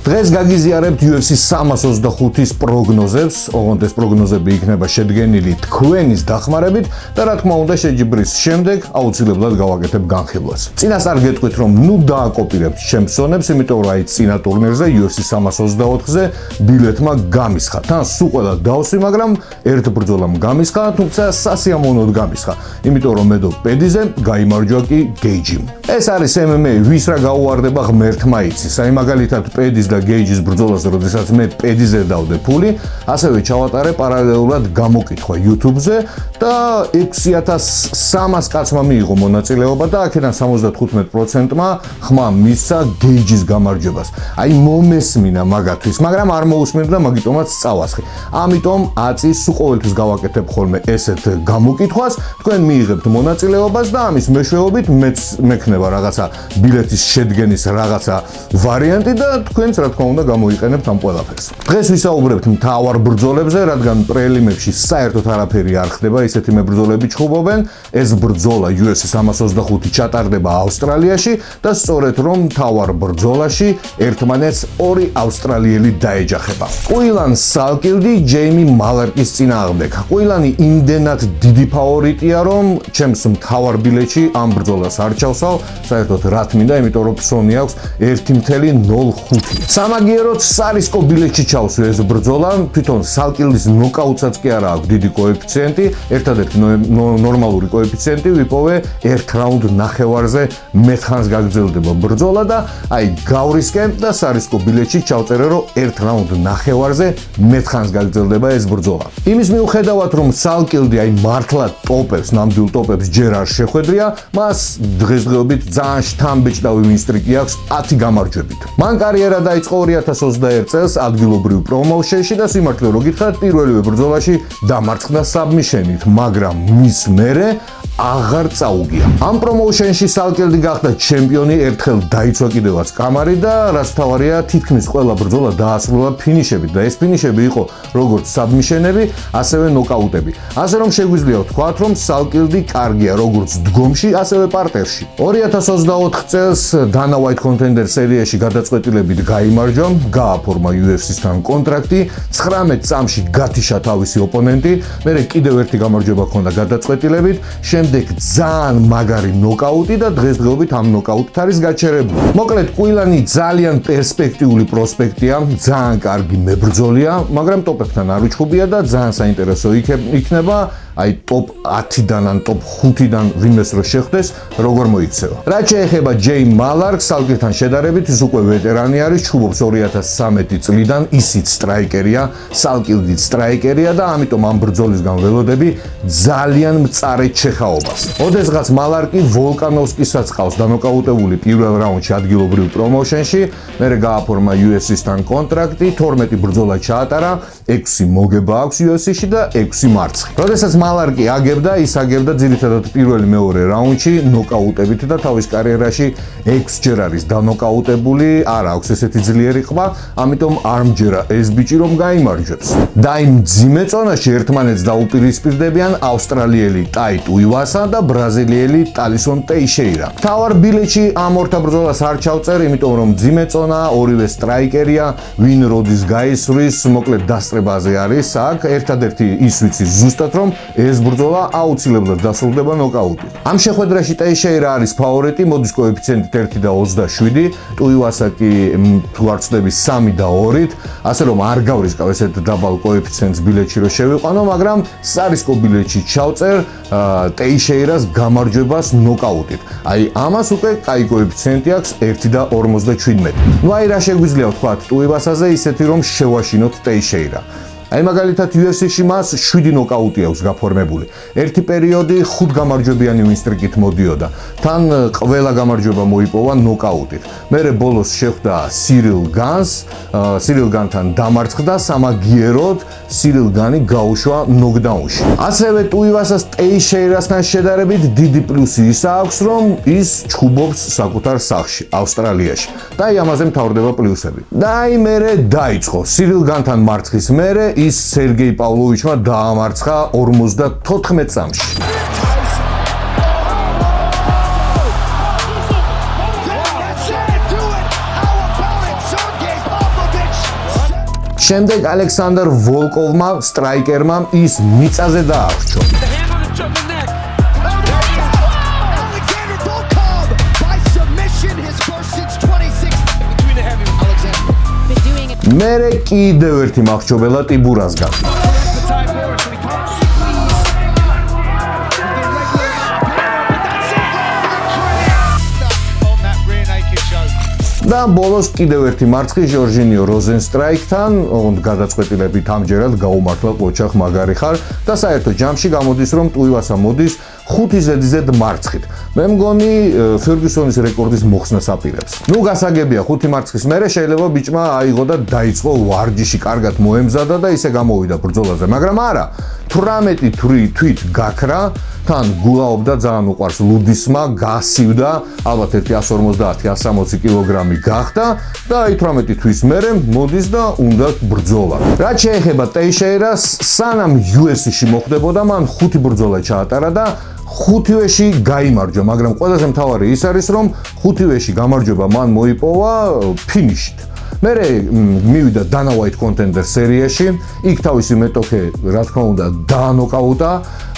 დღეს გაგიზიარებთ UFC 325-ის პროგნოზებს, ოღონდ ეს პროგნოზები იქნება შედგენილი თქვენის დახმარებით და რა თქმა უნდა შეჯიბრის შემდეგ აუცილებლად გავაკეთებ განხილვას. წინასწარ გეტყვით რომ ნუ დააკოპირებთ ჩემს სონებს, იმიტომ რომ აი წინა ტურნირზე UFC 324-ზე ბილეთმა გამისხა. თან სულ ყველა დავსვი, მაგრამ ერთ ბრძოლამ გამისხა, თუმცა სასიამოვნოდ გამისხა. იმიტომ რომ მედო პედიზე გაიმარჯვა კი გეიჯიმ. ეს არის MMA, ვის რა გაუვარდება ღმერთმა იცის. აი მაგალითად პედის და გეიჯის ბრძოლას, როდესაც მე პედიზე დავდე ფული, ასევე ჩავატარე პარალელურად გამოკითხვა YouTube-ზე და 6300 კაცმა მიიღო მონაწილეობა და აქედან 75%-მა ხმა მისცა გეიჯის გამარჯვებას. აი მომესმინა მაგათვის, მაგრამ არ მოусმინდა, მაგიტომაც წავასხი. ამიტომ აწის სულ ყოველთვის გავაკეთებ ხოლმე ესეთ გამოკითხვას, თქვენ მიიღებთ მონაწილეობას და ამის მეშვეობით მეც მექნება რაღაცა ბილეთის შედგენის რაღაცა ვარიანტი და თქვენც რა თქმა უნდა გამოიყენებთ ამ ყველაფერს. დღეს ვისაუბრებთ მთავარ ბრძოლებზე, რადგან პრელიმებში საერთოდ არაფერი არ ხდება, ისეთი მებრძოლები ჩხუბობენ. ეს ბრძოლა UFC 325 ჩატარდება ავსტრალიაში და სწორედ რომ მთავარ ბრძოლაში ერთმანეთს ორი ავსტრალიელი დაეჯახება. კუილან სალკილდი ჯეიმი მალარკის წინააღმდეგ. კუილანი იმდენად დიდი ფავორიტია, რომ ჩემს მთავარ ბილეთში ამ ბრძოლას არ ჩავსავ, საერთოდ რა მინდა, იმიტომ რომ ფსონი აქვს 1.05. სამაგიეროდ სარისკო ბილეთში ჩავსვი ეს ბრძოლა, თვითონ სალკილდის ნოკაუტსაც კი არა აქვს დიდი კოეფიციენტი, ერთადერთი ნორმალური კოეფიციენტი ვიპოვე 1 რაუნდ ნახევარზე მეთხანს გაგრძელდება ბრძოლა და აი გავრისკენ და სარისკო ბილეთში ჩავწერე რომ 1 რაუნდ ნახევარზე მეთხანს გაგრძელდება ეს ბრძოლა. იმის მიუხედავად რომ სალკილდი აი მართლა ტოპებს, ნამდვილ ტოპებს ჯერ არ შეხვედრია, მას დღესდღეობით ძალიან შთამბეჭდავი ვინსტრიკი აქვს 10 გამარჯვებით. მან კარიერა დაიწყო 2021 წელს ადგილობრივ პრომოუშენში და სიმართლე რო გითხრათ, პირველივე ბრძოლაში დამარცხდა საბმიშენით, მაგრამ მის მერე აღარ წაუგია. ამ პრომოუშენში სალკილდი გახდა ჩემპიონი, ერთხელ დაიცვა კიდევაც კამარი და რაც თავარია, თითქმის ყველა ბრძოლა დაასრულა ფინიშებით და ეს ფინიშები იყო როგორც საბმიშენები, ასევე ნოკაუტები. ასე რომ შეგვიძლია ვთქვათ, რომ სალკილდი კარგია როგორც დგომში, ასევე პარტერში. 2024 წელს Dana White Contender სერიაში გადაწყვეტილებით გაიმარჯვა, გააფორმა UFC-სთან კონტრაქტი, 19 წამში გათიშა თავისი ოპონენტი, მერე კიდევ ერთი გამარჯვება ჰქონდა გადაწყვეტილებით, შემდეგ ძალიან მაგარი ნოკაუტი და დღესდღეობით ამ ნოკაუტით არის გაჩერებული. მოკლედ, კუილანი ძალიან პერსპექტიული პროსპექტია, ძალიან კარგი მებრძოლია, მაგრამ ტოპებთან არ უჩხუბია და ძალიან საინტერესო იქნება აი ტოპ 10-დან ან ტოპ 5-დან ვინმეს რო შეხვდეს, როგორ მოიქცევა. რაც შეეხება ჯეიმ მალარკს, სალკილთან შედარებით ის უკვე ვეტერანი არის, ჩხუბობს 2013 წლიდან, ისიც სტრაიკერია, სალკილდიც სტრაიკერია და ამიტომ ამ ბრძოლისგან ველოდები ძალიან მწარე ჩეხაობას. ოდესღაც მალარკი ვოლკანოვსკისაც ყავს დანოკაუტებული პირველ რაუნდში ადგილობრივ პრომოუშენში, მერე გააფორმა UFC-სთან კონტრაქტი, 12 ბრძოლა ჩაატარა, 6 მოგება აქვს UFC-ში და 6 მარცხი. როდესაც მალარკი აგებდა, ის აგებდა ძირითადად პირველი მეორე რაუნდში ნოკაუტებით და თავის კარიერაში 6 ჯერ არის დანოკაუტებული, არ აქვს ესეთი ძლიერი ყვა, ამიტომ არ მჯერა ეს ბიჭი რომ გაიმარჯვებს. და იმ მძიმე წონაში ერთმანეთს დაუპირისპირდებიან ავსტრალიელი ტაიტ უივასა და ბრაზილიელი ტალისონ ტეიშეირა. თავარ ბილეთში ამ ორთა ბრძოლას არ ჩავწერ, იმიტომ რომ მძიმე წონა, ორივე სტრაიკერია, ვინ როდის გაისვრის, მოკლედ დასწრებაზე არის აქ, ერთადერთი ის ვიცი ზუსტად რომ ეს ბრძოლა აუცილებლად დასრულდება ნოკაუტით. ამ შეხვედრაში ტეიშეირა არის ფავორიტი, მოდის კოეფიციენტით 1.27, ტუივასა კი თუ არ ვცდები 3.2-ით, ასე რომ არ გავრისკავ ესეთ დაბალ კოეფიციენტს ბილეთში რო შევიყვანო, მაგრამ სარისკო ბილეთში ჩავწერ ტეიშეირას გამარჯვებას ნოკაუტით. აი ამას უკვე კაი კოეფიციენტი აქვს 1.57. ნუ აი რა შეგვიძლია ვთქვათ ტუივასაზე, ისეთი რომ შევაშინოთ ტეიშეირა. აი მაგალითად UFC-ში მას 7 ნოკაუტი აქვს გაფორმებული. ერთი პერიოდი 5 გამარჯვებიანი ვინსტრიკით მოდიოდა. თან ყველა გამარჯვება მოიპოვა ნოკაუტით. მერე ბოლოს შეხვდა სირილ განს, სირილ განთან დამარცხდა სამაგიეროდ, სირილ განი გაუშვა ნოკდაუნში. ასევე ტუივასას ტეიშეირასთან შედარებით დიდი პლუსი ის აქვს, რომ ის ჩხუბობს საკუთარ სახლში, ავსტრალიაში. და აი ამაზე მთავრდება პლუსები. და აი მერე დაიწყო სირილ განთან მარცხის მერე ის სერგეი პავლოვიჩმა დაამარცხა 54 წამში. შემდეგ ალექსანდრ ვოლკოვმა, სტრაიკერმა ის მიწაზე დაახრჩო. მერე კიდევ ერთი მახრჩობელა ტიბურას გახდა. და ბოლოს კიდევ ერთი მარცხი ჟორჟინიო როზენსტრაიკთან, ოღონდ გადაწყვეტილებით ამჯერად გაუმართლა ყოჩახ მაგარი ხარ და საერთო ჯამში გამოდის რომ ტუივასა მოდის 5 ზედიზედ მარცხით. მე მგონი ფერგუსონის რეკორდის მოხსნას აპირებს. ნუ გასაგებია 5 მარცხის მერე შეიძლება ბიჭმა აიღო და დაიწყო ვარჯიში კარგად მოემზადა და ისე გამოვიდა ბრძოლაზე, მაგრამ არა. 18 თვით გაქრა, თან გულაობდა ძალიან უყვარს ლუდისმა, გასივდა, ალბათ 150-160 კილოგრამი გახდა და 18 თვის მერე მოდის და უნდა ბრძოლა. რაც შეეხება ტეიშეირას, სანამ UFC-ში მოხდებოდა, მან 5 ბრძოლა ჩაატარა და 5-ვეში გაიმარჯვა, მაგრამ ყველაზე მთავარი ის არის, რომ 5-ვეში გამარჯვება მან მოიპოვა ფინიშით. მერე მივიდა Dana White Contender სერიაში, იქ თავისი მეტოქე, რა თქმა უნდა, დაანოკაუტა,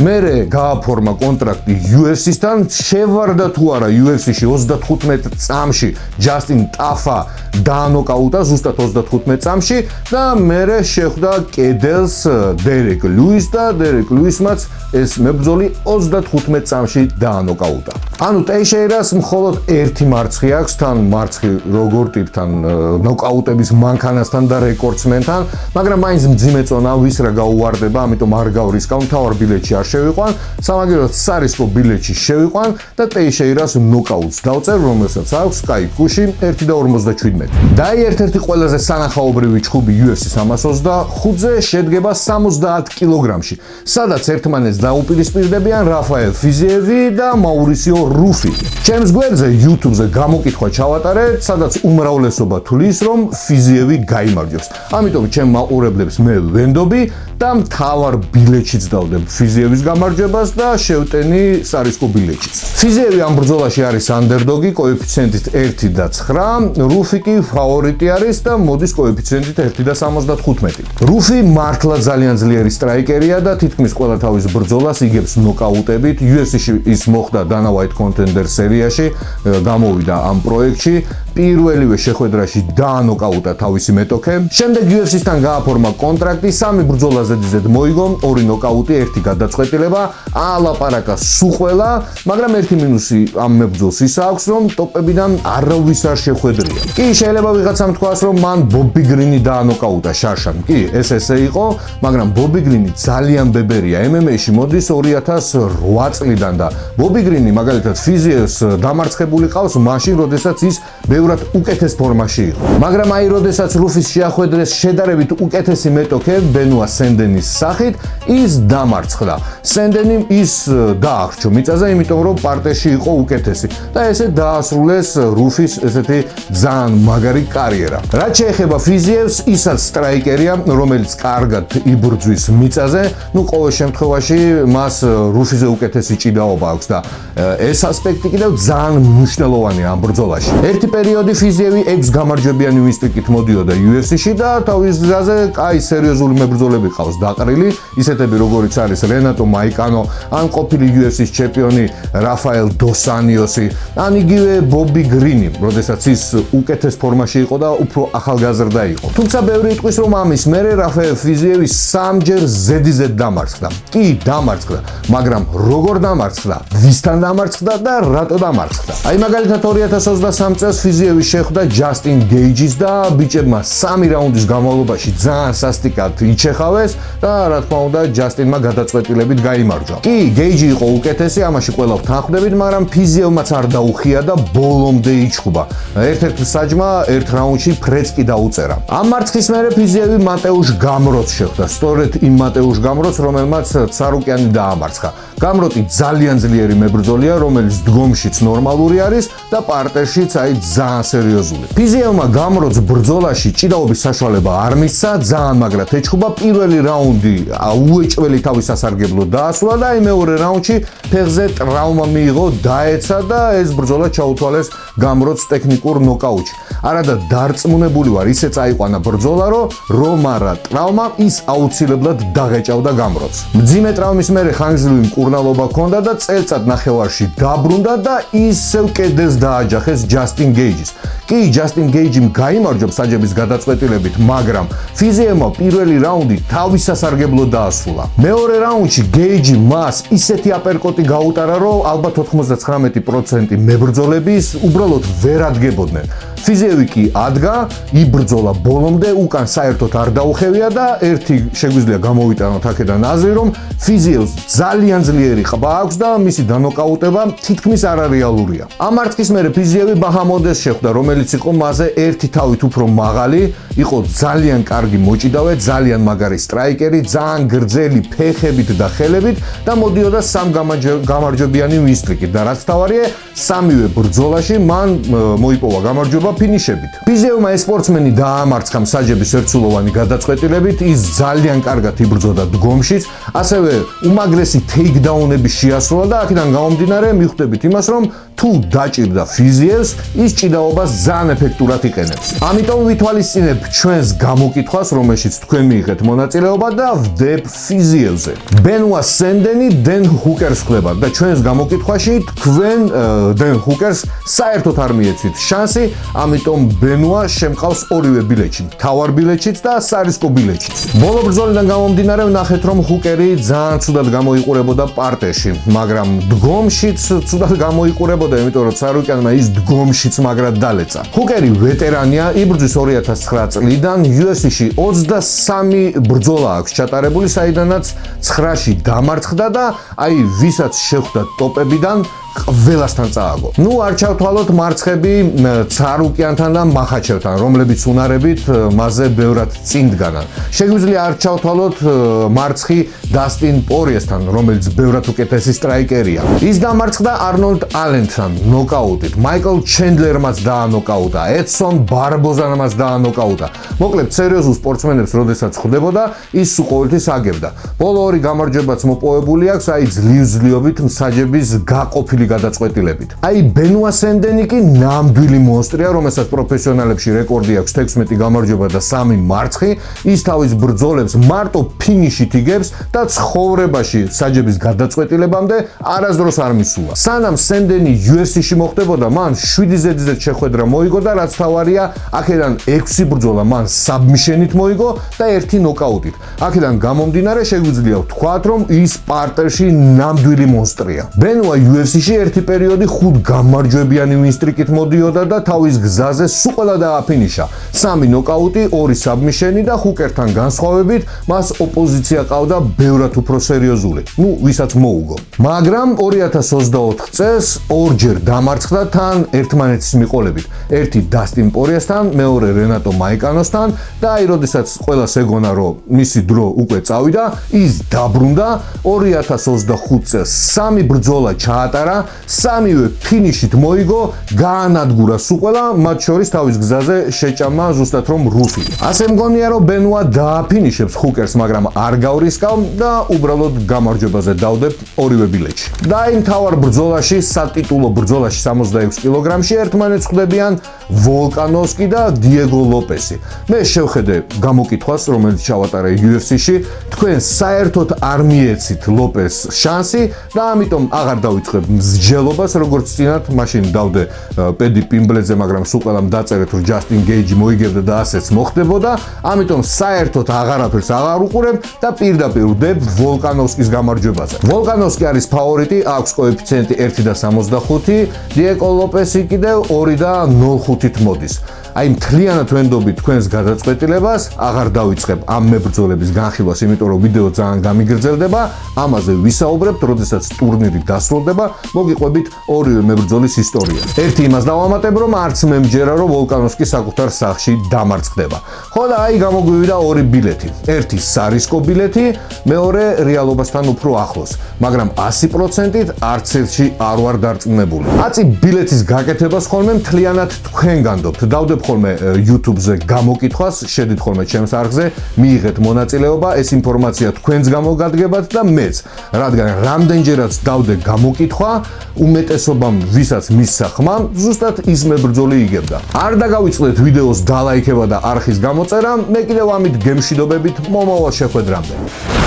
მერე გააფორმა კონტრაქტი UFC-სთან, შევარდა თუ არა UFC-ში 35 წამში ჯასტინ ტაფა დაანოკაუტა ზუსტად 35 წამში და მერე შეხვდა კედელს დერეკ ლუის და დერეკ ლუისმაც ეს მებრძოლი 35 წამში დაანოკაუტა. ანუ ტეიშეირას მხოლოდ ერთი მარცხი აქვს, თან მარცხი როგორ ტიპთან ნოკაუტების მანქანასთან და რეკორდსმენთან, მაგრამ მაინც მძიმე წონა ვის რა გაუვარდება, ამიტომ არ გავრისკავ, მთავარ ბილეთში არ შევიყვან, სამაგიეროდ სარისკო ბილეთში შევიყვან და ტეიშეირას ნოკაუტს დავწერ, რომელსაც აქვს კაი კუში 1.57. და ერთ-ერთი ყველაზე სანახაობრივი ჩხუბი UFC 325-ზე შედგება 70 კილოგრამში, სადაც ერთმანეთს დაუპირისპირდებიან რაფაელ ფიზიევი და მაურისიო რუფი. ჩემს გვერდზე YouTube-ზე გამოკითხვა ჩავატარე, სადაც უმრავლესობა თვლის, რომ ფიზიევი გაიმარჯვებს. ამიტომ ჩემ მაყურებლებს მე ვენდობი და მთავარ ბილეთშიც დავდებ ფიზიევის გამარჯვებას და შევტენი სარისკო ბილეთშიც. ფიზიევი ამ ბრძოლაში არის ანდერდოგი კოეფიციენტით 1.9, რუფი კი ფავორიტი არის და მოდის კოეფიციენტით 1.75. რუფი მართლა ძალიან ძლიერი სტრაიკერია და თითქმის ყველა თავის ბრძოლას იგებს ნოკაუტებით. UFC-ში ის მოხდა Dana White Contender სერიაში, გამოვიდა ამ პროექტში, პირველივე შეხვედრაში დაანოკაუტა თავისი მეტოქე. შემდეგ UFC-სთან გააფორმა კონტრაქტი, 3 ბრძოლა ზედიზედ მოიგო, 2 ნოკაუტი, 1 გადაწყვეტილება, ალაპარაკა სუყველა, მაგრამ ერთი მინუსი ამ მებრძოლს ის აქვს, რომ ტოპებიდან არავის არ შეხვედრია. კი, შეიძლება ვიღაცამ თქვას, რომ მან ბობი გრინი დაანოკაუტა შარშან. კი, ეს ესე იყო, მაგრამ ბობი გრინი ძალიან ბებერია. MMA-ში მოდის 2008 წლიდან და ბობი გრინი მაგალითად ფიზიევს დამარცხებული ყავს მაშინ, როდესაც ის ბევრად უკეთეს ფორმაში იყო. მაგრამ აი, როდესაც რუფის შეახვედრეს შედარებით უკეთესი მეტოქე ბენუა სენდენის სახით, ის დამარცხდა. სენდენიმ ის დაახრჩო მიწაზე, იმიტომ რომ პარტერში იყო უკეთესი და ესე დაასრულეს რუფის ესეთი ძალიან მაგარი კარიერა. რაც შეეხება ფიზიევს, ისაც სტრაიკერია, რომელიც კარგად იბრძვის მიწაზე, ნუ ყოველ შემთხვევაში მას რუფიზე უკეთესი ჭიდაობა აქვს და ეს ასპექტი კიდევ ძალიან მნიშვნელოვანია ამ ბრძოლაში. ერთი პერიოდი ფიზიევი 6 გამარჯვებიანი ვინსტრიკით მოდიოდა UFC-ში და თავის გზაზე კაი სერიოზული მებრძოლები ყავს დაყრილი, ისეთები როგორიც არის რენატო მაიკანო, ან ყოფილი UFC-ს ჩემპიონი რაფაელ დოსანიოსი, ან იგივე ბობი გრინი, როდესაც ის უკეთეს ფორმაში იყო და უფრო ახალგაზრდა იყო. თუმცა ბევრი იტყვის, რომ ამის მერე რაფაელ ფიზიევი 3-ჯერ ზედიზედ დამარცხდა. კი, დამარცხდა, მაგრამ როგორ დამარცხდა, ვისთან დამარცხდა და რატო დამარცხდა? აი მაგალითად 2023 წელს ფიზიევი შეხვდა ჯასტინ გეიჯის და ბიჭებმა 3 რაუნდის განმავლობაში ძალიან სასტიკად იჩეხავეს და რა თქმა უნდა ჯასტინმა გადაწყვეტილებით გაიმარჯვა. კი, გეიჯი იყო უკეთესი, ამაში ყველა ვთანხმდებით, მაგრამ ფიზიევმაც არ დაუხია და ბოლომდე იჩხუბა. ერთ-ერთ საჯმა ერთ რაუნდში ფრეცკი დაუწერა. ამ მარცხის მერე ფიზიევი მატეუშ გამროც შეხვდა, სწორედ იმ მატეუშ გამროც, რომელმაც ცარუკიანი დაამარცხა. გამროტი ძალიან ძლიერი მებრძოლია, რომელიც დგომშიც ნორმალური არის და პარტერშიც აი ძალიან სერიოზული. ფიზიევმა გამროც ბრძოლაში ჭიდაობის საშუალება არ მისცა, ძალიან მაგრად ეჩხუბა. პირველი რაუნდი უეჭველი თავის სასარგებლოდ დაასრულა და აი მეორე რაუნდში ფეხზე ტრავმა მიიღო, დაეცა და ეს ბრძოლა ჩაუთვალეს გამროც ტექნიკურ ნოკაუტში. არადა დარწმუნებული ვარ, ისე წაიყვანა ბრძოლა, რომ არა ტრავმა ის აუცილებლად დაღეჭავდა გამროც. მძიმე ტრავმის მერე ხანგრძლივი მკურნალობა ჰქონდა და წელწად ნახევარში დაბრუნდა და ისევ კედელს დააჯახეს ჯასტინ გეიჯის. კი, ჯასტინ გეიჯიმ გაიმარჯვა საჯების გადაწყვეტილებით, მაგრამ ფიზიელმა პირველი რაუნდი თავის სასარგებლოდ დაასრულა. მეორე რაუნდში გეიჯი მას ისეთი აპერკოტი გაუტარა, რომ ალბათ 99% მებრძოლების უბრალოდ ვერ ადგებოდნენ. ფიზიევი კი ადგა, იბრძოლა ბოლომდე, უკან საერთოდ არ დაუხევია და ერთი შეგვიძლია გამოვიტანოთ აქედან აზრი, რომ ფიზიევს ძალიან ძლიერი ყბა აქვს და მისი დანოკაუტება თითქმის არარეალურია. ამ მარცხის მერე ფიზიევი ბაჰამონდეს შეხვდა, რომელიც იყო მასზე ერთი თავით უფრო მაღალი, იყო ძალიან კარგი მოჭიდავე, ძალიან მაგარი სტრაიკერი, ძალიან გრძელი ფეხებით და ხელებით და მოდიოდა სამ გამარჯვებიანი ვინსტრიკით და რაც თავარია, სამივე ბრძოლაში მან მოიპოვა გამარჯვება ფინიშებით. ფიზიევმა ეს სპორტსმენი დაამარცხა საჯების ერთსულოვანი გადაწყვეტილებით, ის ძალიან კარგად იბრძოდა დგომშიც, ასევე უმაგრესი ტეიქდაუნები შეასრულა და აქედან გამომდინარე მიხვდებით იმას, რომ თუ დაჭირდა ფიზიევს, ის ჭიდაობას ძალიან ეფექტურად იყენებს. ამიტომ ვითვალისწინებ ჩვენს გამოკითხვას, რომელშიც თქვენ მიიღეთ მონაწილეობა და ვდებ ფიზიევზე. ბენუა სენდენი დენ ჰუკერს ხვდება და ჩვენს გამოკითხვაში თქვენ დენ ჰუკერს საერთოდ არ მიეცით შანსი, ამიტომ ბენუა შემყავს ორივე ბილეთში, მთავარ ბილეთშიც და სარისკო ბილეთშიც. ბოლო ბრძოლიდან გამომდინარე ვნახეთ, რომ ჰუკერი ძალიან ცუდად გამოიყურებოდა პარტერში, მაგრამ დგომშიც ცუდად გამოიყურებოდა, იმიტომ რომ სარუკიანმა ის დგომშიც მაგრად დალეცა. ჰუკერი ვეტერანია, იბრძვის 2009 წლიდან, UFC-ში 23 ბრძოლა აქვს ჩატარებული, საიდანაც 9-ში დამარცხდა და აი ვისაც შეხვდა ტოპებიდან ყველასთან წააგო. ნუ არ ჩავთვალოთ მარცხები ცარუკიანთან და მახაჩევთან, რომლებიც უნარებით მასზე ბევრად წინ დგანან. შეგვიძლია არ ჩავთვალოთ მარცხი დასტინ პორიესთან, რომელიც ბევრად უკეთესი სტრაიკერია. ის დამარცხდა არნოლდ ალენთან ნოკაუტით, მაიკლ ჩენდლერმაც დაანოკაუტა, ედსონ ბარბოზანმაც დაანოკაუტა. მოკლედ, სერიოზულ სპორტსმენებს როდესაც ხვდებოდა, ის უყოველთის აგებდა. ბოლო ორი გამარჯვებაც მოპოვებული აქვს, აი ძლივ-ძლივობით მსაჯების გაყოფილი გადაწყვეტილებით. აი ბენუა სენდენი კი ნამდვილი მონსტრია, რომელსაც პროფესიონალებში რეკორდი აქვს 16 გამარჯვება და 3 მარცხი. ის თავის ბრძოლებს მარტო ფინიშით იგებს და ცხოვრებაში საჯების გადაწყვეტილებამდე არასდროს არ მისულა. სანამ სენდენი UFC-ში მოხვდებოდა, მან 7 ზედიზედ შეხვედრა მოიგო და რაც თავარია, აქედან 6 ბრძოლა მან საბმიშენით მოიგო და 1 ნოკაუტით. აქედან გამომდინარე შეგვიძლია ვთქვათ, რომ ის პარტერში ნამდვილი მონსტრია. ბენუა UFC-ში ერთი პერიოდი 5 გამარჯვებიანი ვინსტრიკით მოდიოდა და თავის გზაზე სულ ყველა დააფინიშა. 3 ნოკაუტი, 2 საბმიშენი და ჰუკერთან განსხვავებით მას ოპოზიცია ყავდა ბევრად უფრო სერიოზული. ნუ ვისაც მოუგო. მაგრამ 2024 წელს ორჯერ დამარცხდა თან ერთმანეთის მიყოლებით. ერთი დასტინ პორიესთან, მეორე რენატო მაიკანოსთან და აი როდესაც ყველას ეგონა რომ მისი დრო უკვე წავიდა, ის დაბრუნდა 2025 წელს 3 ბრძოლა ჩაატარა, სამივე ფინიშით მოიგო, გაანადგურა სულ ყველა, მათ შორის თავის გზაზე შეჭამა ზუსტად რომ რუსი. ასე მგონია რომ ბენუა დააფინიშებს ჰუკერს, მაგრამ არ გავრისკავ და უბრალოდ გამარჯვებაზე დავდებ ორივე ბილეთში. და იმ თავარ ბრძოლაში, სატიტულო ბრძოლაში 66 კილოგრამში ერთმანეთს ხვდებიან ვოლკანოვსკი და დიეგო ლოპესი. მე შევხედე გამოკითხვას, რომელიც ჩავატარე UFC-ში, თქვენ საერთოდ არ მიეცით ლოპეს შანსი და ამიტომ აღარ დავიწყებ მსჯელობას, როგორც წინათ, მაშინ დავდე პედი პიმბლეძე, მაგრამ სულ ყველამ დაწერეთ, რომ ჯასტინ გეიჯი მოიგებდა და ასეც მოხდებოდა, ამიტომ საერთოდ აღარაფერს აღარ უყურებ და პირდაპირ ვდებ ვოლკანოვსკის გამარჯვებაზე. ვოლკანოვსკი არის ფავორიტი, აქვს კოეფიციენტი 1.65, დიეგო ლოპესი კიდევ 2.05-ით მოდის. აი მთლიანად ვენდობი თქვენს გადაწყვეტილებას, აღარ დავიწყებ ამ მებრძოლების განხილვას, იმიტომ რომ ვიდეო ძალიან გამიგრძელდება, ამაზე ვისაუბრებთ, როდესაც ტურნირი დასრულდება, მოგიყვებით ორივე მებრძოლის ისტორია. ერთი იმას დავამატებ, რომ არც მე მჯერა, რომ ვოლკანოვსკი საკუთარ სახლში დამარცხდება. ხო და აი გამოგვივიდა ორი ბილეთი. ერთი სარისკო ბილეთი, მეორე რეალობასთან უფრო ახლოს, მაგრამ 100%-ით არც ერთში არ ვარ დარწმუნებული. აწი ბილეთის გაკეთებას ხოლმე მთლიანად თქვენ განდობთ. დავდებ ხოლმე YouTube-ზე გამოკითხვას, შედით ხოლმე ჩემს არხზე, მიიღეთ მონაწილეობა, ეს ინფორმაცია თქვენს გამოგადგებათ და მეც, რადგან რამდენჯერაც დავდე გამოკითხვა, უმეტესობამ ვისაც მისცა ხმა, ზუსტად ის მებრძოლი იგებდა. არ დაგავიწყდეთ ვიდეოს დალაიქება და არხის გამოწერა, მე კიდევ ამით გემშვიდობებით მომავალ შეხვედრამდე.